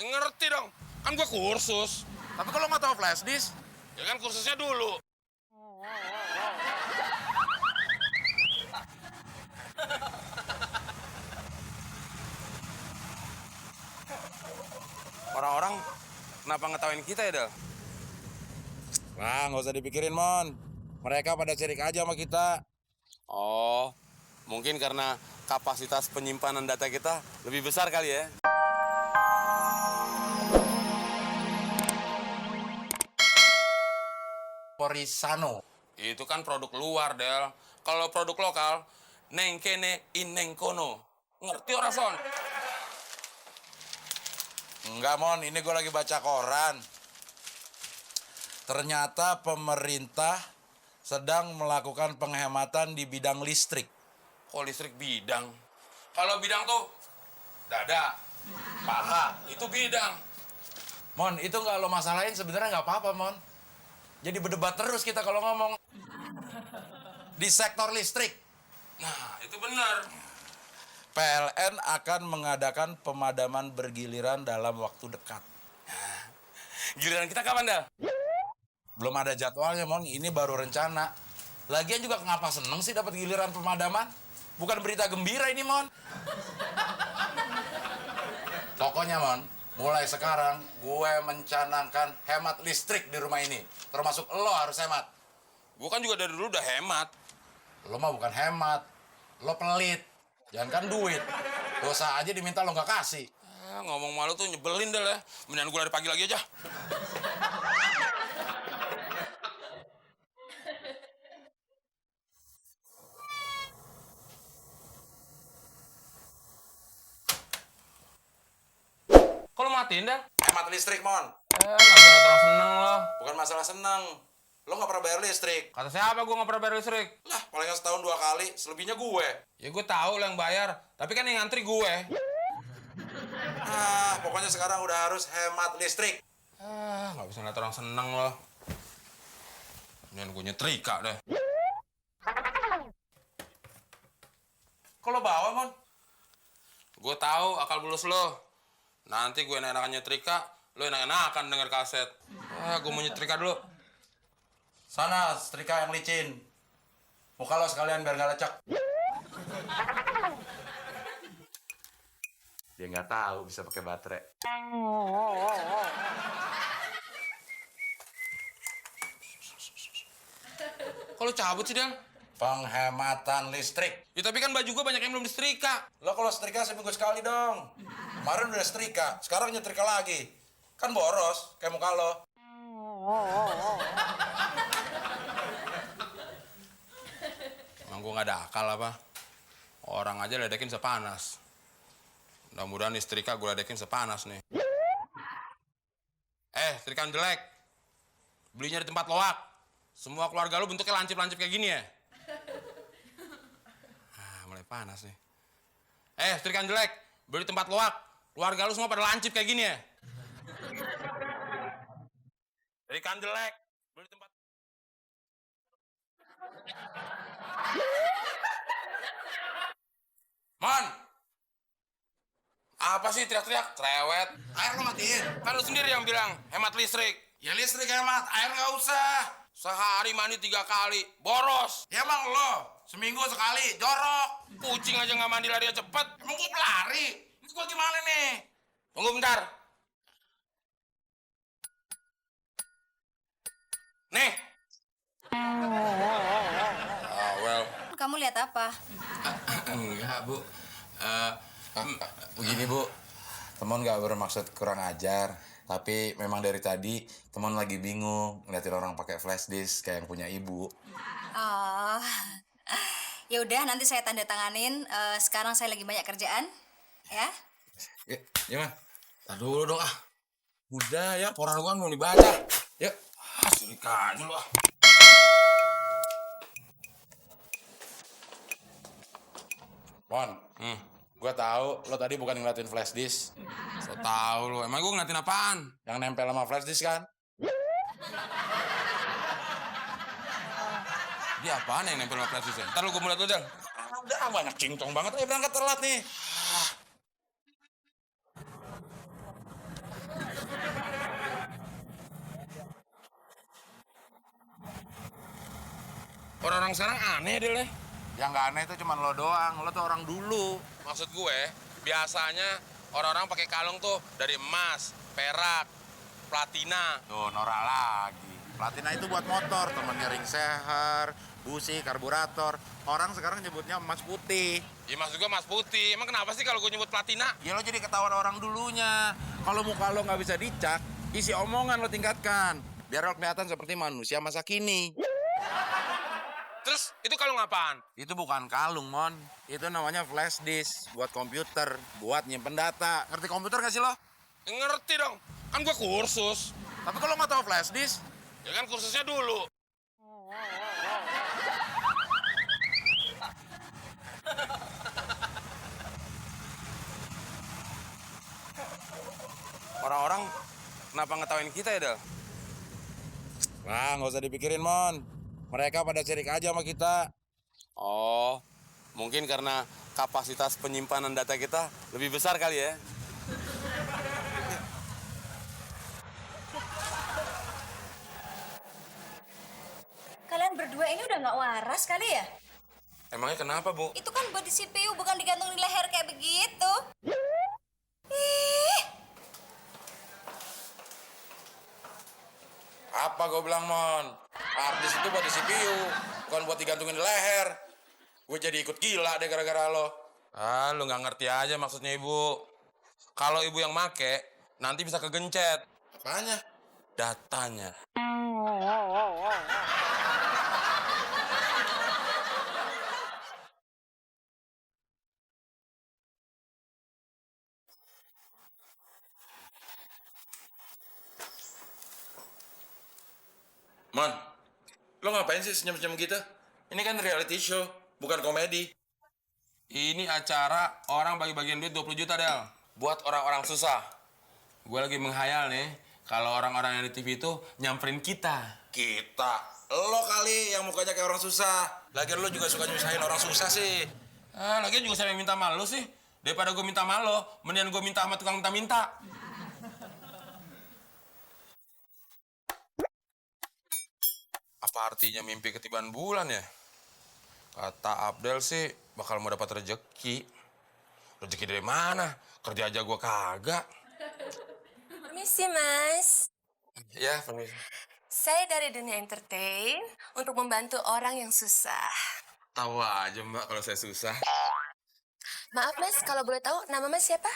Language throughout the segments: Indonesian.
Ngerti dong, kan gua kursus. Tapi kalau nggak tahu flash disk, Ya kan kursusnya dulu. Orang-orang kenapa ngetawain kita ya, Del? wah nggak usah dipikirin, Mon. Mereka pada sirik aja sama kita. Oh, mungkin karena kapasitas penyimpanan data kita lebih besar kali ya. Porisano. Itu kan produk luar, Del. Kalau produk lokal, neng kene in neng kono. Ngerti orang son? Enggak, Mon. Ini gue lagi baca koran. Ternyata pemerintah sedang melakukan penghematan di bidang listrik. Kok listrik bidang? Kalau bidang tuh dada, paha, itu bidang. Mon, itu nggak lo masalahin sebenarnya nggak apa-apa, Mon. Jadi berdebat terus kita kalau ngomong. Di sektor listrik, Nah, itu benar. PLN akan mengadakan pemadaman bergiliran dalam waktu dekat. Giliran kita kapan, Del? Belum ada jadwalnya, Mon. Ini baru rencana. Lagian juga kenapa seneng sih dapat giliran pemadaman? Bukan berita gembira ini, Mon. Pokoknya, Mon, mulai sekarang gue mencanangkan hemat listrik di rumah ini. Termasuk lo harus hemat. Gue kan juga dari dulu udah hemat. Lo mah bukan hemat, lo pelit. Jangan kan duit. Dosa aja diminta lo nggak kasih. Ngomong malu tuh nyebelin, Del ya. Mendingan gue dari pagi lagi aja. Kok lo matiin, Del? Hemat listrik, Mon. Nggak bisa terang seneng lo. Bukan masalah seneng. Lo nggak pernah bayar listrik. Kata siapa gue nggak pernah bayar listrik? Lah, paling nggak setahun 2 kali. Selebihnya gue. Ya gue tahu lo yang bayar. Tapi kan yang ngantri gue. Pokoknya sekarang udah harus hemat listrik. Nggak bisa lihat orang seneng lo. Ini gue nyetrika deh. Kok lo bawa, Mon? Gue tahu akal bulus lo. Nanti gue enak-enakan nyetrika, lo enak-enakan denger kaset. Gue mau nyetrika dulu. Sana, setrika yang licin. Muka lo sekalian biar nggak lecek. Dia nggak tahu bisa pakai baterai. Kok lo cabut sih, Del? Penghematan listrik. Ya tapi kan baju gue banyak yang belum disetrika. Lo kalau setrika seminggu sekali dong. Kemarin udah setrika, sekarang nyetrika lagi. Kan boros, kayak muka lo. Emang gue nggak ada akal apa? Orang aja ledekin sepanas. Mudah-mudahan istrika gue ledekin sepanas nih. Setrikaan jelek. Belinya di tempat loak. Semua keluarga lu bentuknya lancip-lancip kayak gini ya? Mulai panas nih. Setrikaan jelek. Beli di tempat loak. Keluarga lu semua pada lancip kayak gini ya? Setrikaan jelek. Beli di tempat... Mon! Apa sih teriak-teriak? Cerewet. Air lo matiin. Kan lu sendiri yang bilang hemat listrik. Ya listrik hemat, air nggak usah. Sehari mandi 3 kali. Boros. Ya emang lo, seminggu sekali, jorok. Kucing aja nggak mandi lari cepet. Emang gue pelari? Ini gue gimana nih? Tunggu bentar. Nih. Well. Kamu lihat apa? Enggak, Bu. Begini, Bu. Temen nggak bermaksud kurang ajar. Tapi memang dari tadi teman lagi bingung ngeliatin orang pakai flash disk kayak yang punya ibu. Oh, ya udah nanti saya tanda tanganin. Sekarang saya lagi banyak kerjaan, ya. Ya, Man. Tar dulu dong, ah. Udah ya, koran gua belum dibaca. Yuk. Sirik aja lu, ah. Mon, gua tahu lo tadi bukan ngeliatin flash disk. So tau lu. Emang gue ngeliatin apaan? Yang nempel sama flash disk kan? Dia apaan yang nempel sama flash disk? Ntar lu gue mulai dulu, Del. Udah banyak cincong banget. Ayo berangkat telat nih. Orang-orang sekarang aneh deh, Le. Yang nggak aneh itu cuma lo doang. Lo tuh orang dulu. Maksud gue, biasanya orang-orang pakai kalung tuh dari emas, perak, platina. Tuh, norak lagi. Platina itu buat motor, temennya ring seher, busi, karburator. Orang sekarang nyebutnya emas putih. Ya maksud gue emas putih. Emang kenapa sih kalau gue nyebut platina? Ya lo jadi ketahuan orang dulunya. Kalau muka lo nggak bisa dicak, isi omongan lo tingkatkan. Biar lo kelihatan seperti manusia masa kini. Terus itu kalung apaan? Itu bukan kalung, Mon. Itu namanya flash disk. Buat komputer, buat nyimpen data. Ngerti komputer nggak sih lo? Ya, ngerti dong. Kan gue kursus. Tapi kalau nggak tahu flash disk, Ya kan kursusnya dulu. Orang-orang kenapa ngetawain kita ya, Del? wah nggak usah dipikirin, Mon. Mereka pada sirik aja sama kita. Oh, mungkin karena kapasitas penyimpanan data kita lebih besar kali ya. Kalian berdua ini udah nggak waras kali ya? Emangnya kenapa, Bu? Itu kan buat di CPU, bukan digantung di leher kayak begitu. Ih, Apa gue bilang, Mon? Harddisk itu buat di CPU, bukan buat digantungin di leher. Gue jadi ikut gila deh gara-gara lo. Ah, lu nggak ngerti aja maksudnya Ibu. Kalau Ibu yang make, nanti bisa kegencet Apanya? datanya. Mon, lo ngapain sih senyum-senyum gitu? Ini kan reality show, bukan komedi. Ini acara orang bagi-bagian duit 20 juta, Del. Buat orang-orang susah. Gue lagi menghayal nih, kalau orang-orang yang di TV itu nyamperin kita. Kita. Lo kali yang mukanya kayak orang susah. Lagian lo juga suka nyusahin orang susah sih. Ah, lagian juga saya yang minta sama lu sih. Daripada gue minta sama lo, mendingan gue minta sama tukang minta-minta. Apa artinya mimpi ketiban bulan ya? Kata Abdel sih bakal mau dapat rezeki. Rezeki dari mana? Kerja aja gue kagak. Permisi, Mas. Ya, permisi. Saya dari dunia entertain untuk membantu orang yang susah. Tahu aja Mbak kalau saya susah. Maaf, Mas, kalau boleh tahu nama Mas siapa?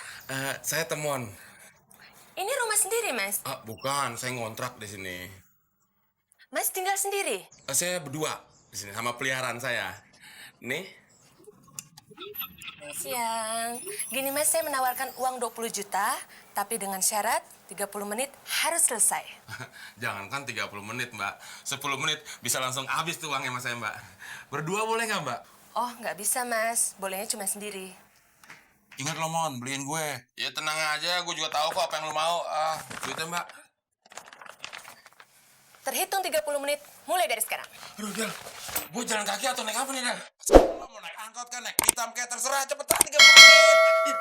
Saya temon. Ini rumah sendiri, Mas. Bukan, saya ngontrak di sini. Mas tinggal sendiri? Saya berdua di sini sama peliharaan saya. Nih. Siang. Gini, Mas, saya menawarkan uang 20 juta, tapi dengan syarat 30 menit harus selesai. Jangankan 30 menit, Mbak. 10 menit bisa langsung habis tuh uangnya mas saya, Mbak. Berdua boleh nggak, Mbak? Oh, nggak bisa, Mas. Bolehnya cuma sendiri. Ingat lo, Mon, beliin gue. Ya tenang aja, gue juga tahu kok apa yang lo mau. Duitnya, Mbak. Terhitung 30 menit, mulai dari sekarang. Aduh, Del. Gue jalan kaki atau naik apa nih, Del? Lo mau naik angkot kan, naik hitam kayak terserah. Cepetan 30 menit.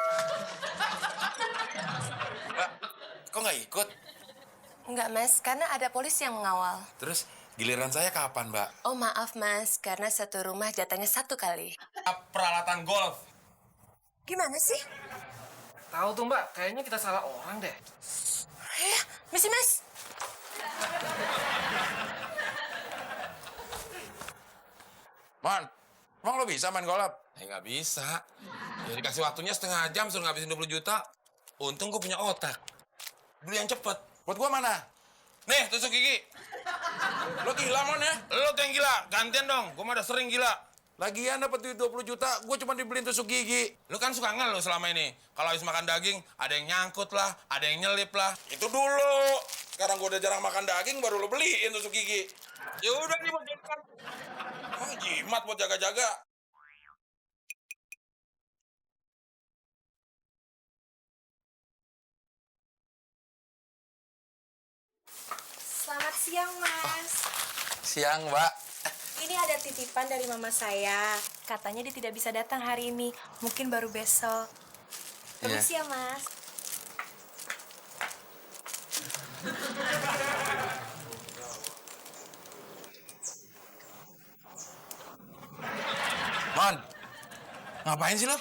Mbak, kok nggak ikut? Enggak, Mas, karena ada polisi yang mengawal. Terus giliran saya kapan, Mbak? Oh, maaf, Mas, karena satu rumah jatahnya 1 kali. Peralatan golf. Gimana sih? Tahu tuh Mbak, kayaknya kita salah orang deh. Misi, Mas. Mon, emang lo bisa main golf? Nggak bisa. Ya dikasih waktunya setengah jam suruh ngabisin 20 juta. Untung gue punya otak. Beli yang cepet. Buat gua mana? Nih, tusuk gigi. Lo gila, Mon, ya? Lo tuh yang gila. Gantian dong. Gue mah udah sering gila. Lagian dapat duit 20 juta, gue cuma dibeliin tusuk gigi. Lu kan suka ngeluh selama ini. Kalau habis makan daging, ada yang nyangkut lah, ada yang nyelip lah. Itu dulu. Sekarang gue udah jarang makan daging, baru lo beliin tusuk gigi. Ya udah nih buat makan. Jimat buat jaga-jaga. Selamat siang, Mas. Siang, Mbak. Ini ada titipan dari mama saya. Katanya dia tidak bisa datang hari ini. Mungkin baru besok. Permisi ya, Mas. Ngapain sih lo?